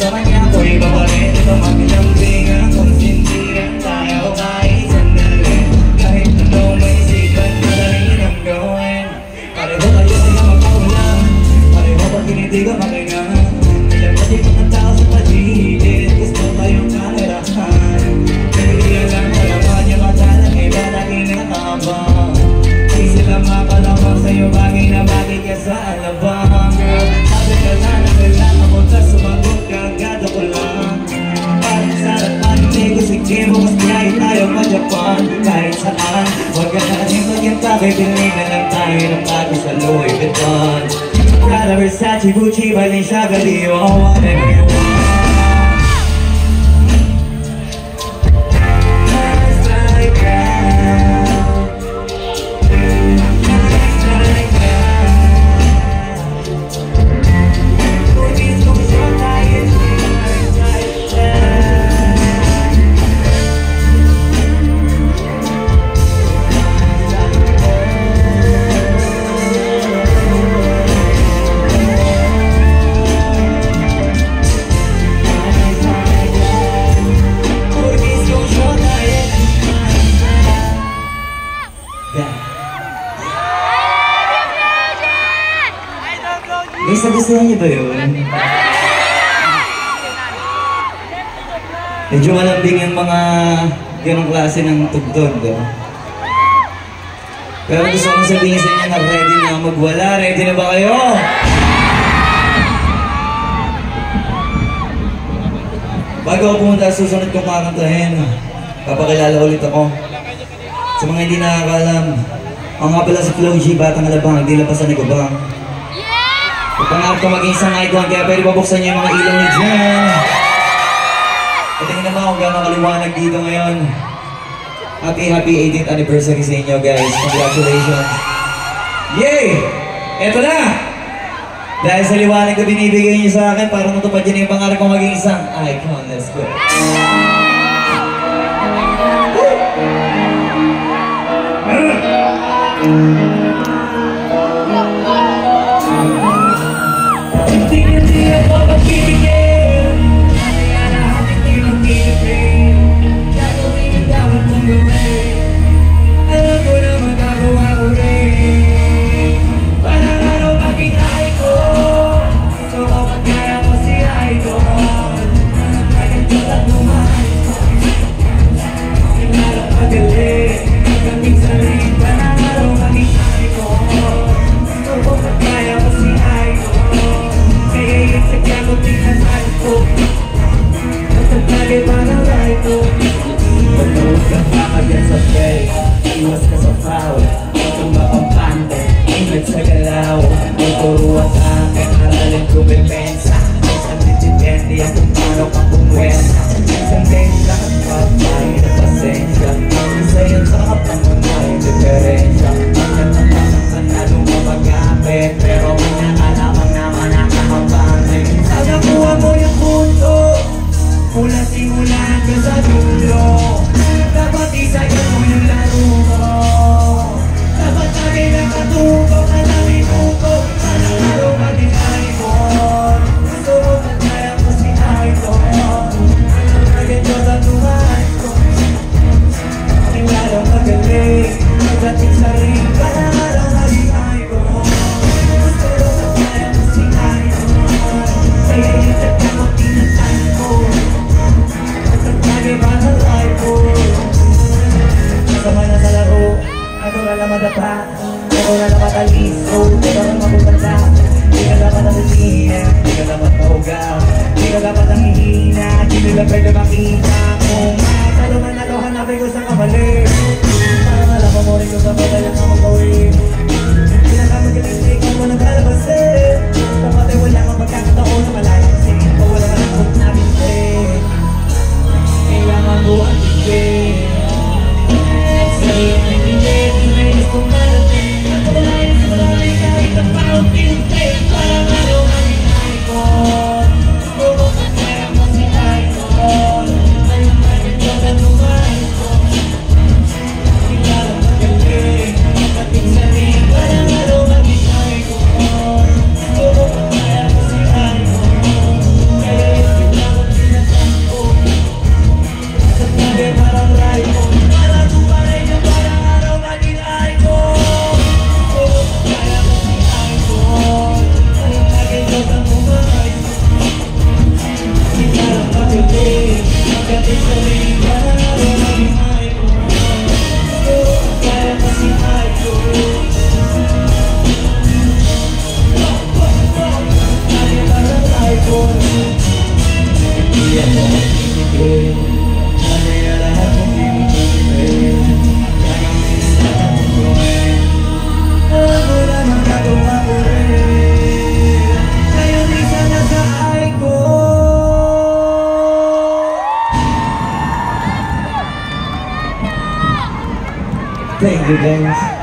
naman niya ako'y iba rin. Ito magilambingan kung sindihan tayo kahit sandali. Kahit ano may isipan, madali ang gawin. Pareho kayo sila magkaulang, pareho pag hindi ka makinga. Ilang pati mga tao sa paligid, gusto kayong kamerahan. Hindi alam mo naman yung mata ng iba na kinakabang. Di sila makalawang sa'yo bagay na bagay ka sa alabang. Girl, sabi ka na kailangan mo ta sumagot ka agad ako lang. Parang sarap maninig ko sige mo mas biyahe tayo pa Japan. Kahit saan, huwag ka na kasing magkita, bibili na lang tayo ng bago sa Louis Vuitton. Prada, Versace, Gucci, Balenciaga, Dior, whatever you want. Guys, nagustuhan niyo ba yun? Medyo malambing yung mga ganong klase ng tugtog, no? Pero gusto kong sabihin sa inyo na ready na magwala. Ready na ba kayo? Bago ako pumunta sa susunod kong kakantahin, papakilala ulit ako. Sa mga hindi nakakalam, ang nga pala si Flo G, Batang Alabang, hindi lapasan ni Gubang. Pangarap ko maging isang icon, kaya pwede babuksan niyo yung mga ilaw niyo dyan. Patingin naman kung gano'ng kaliwanag dito ngayon. Happy 18th anniversary sa inyo guys. Congratulations. Yay! Eto na! Dahil sa liwanag na binibigay niyo sa akin, para matupad yun yung pangarap ko maging isang icon. Let's go. Hindi ako magbibigyan. Kaya lahat hindi mag-ibigay. Gagawin ang dapat mong gawin. Alam ko na magagawa ko rin. Parang araw maging icon. So kapag kaya ko si icon, kaya ko sa tumahan. Ang araw magaling, magandang sarili. Parang araw maging icon. So kapag kaya ko si icon, kaya ko tingnan ko. Matagali ba ng ray ko? Pagkawag ka pa kagyan sa face, iwas ka sa foul. Kung mapampante, ingat sa galaw. Magturuan sa akin, aralin ko bepensa. Isang dititente yan kung paano ka pumwesa. Isang tensa at papay na pasensya. Isa yun sa kapangunay, diferensya. Pagkatatakang panalo mapagapit, pero pinakalamang naman nakakabante. Nakuha mo yung punto mula simula hanggang sa dulo. Dapat isayin mo yung laro mo. Dapat lagi nakatuko ka na minuto. Parang araw maging icon. Gusto mo na kaya ko si icon. Naging Diyos ang tumahan ko. Aking laro magaling, magdating sa ring. Parang araw maging icon. Gusto mo na kaya ko si icon. Kaya yung tatang ang tinatay ko. At ang bagay ba ng life ko? Kasama na sa laro, ako na lang madapa. Ako na lang mataliso, ikaw ang mabubanda. Di ka dapat ang hihina, di ka dapat mahugaw. Di ka dapat ang hihina, di nila pwede makita. Kung matalo man ako, hanapin ko sa kamali. Para malaman mo rin kung sa padalang na magawin. Pinakamagaling na ikaw mo nang kalabasin. Dapat ay wala kang pagkakataon na malayasin. O wala ka lang kung nabintin. Kailangan mo ang tigil. Sa'yo na hindi, hindi gusto malating. At walain sa malamig kahit ang paunti-unti. Parang araw maging icon. Gusto ka kaya mo si icon. Ayun maging Diyos ang lumayan ko. Kailangan magaling, magdating sa rin. Thank you guys.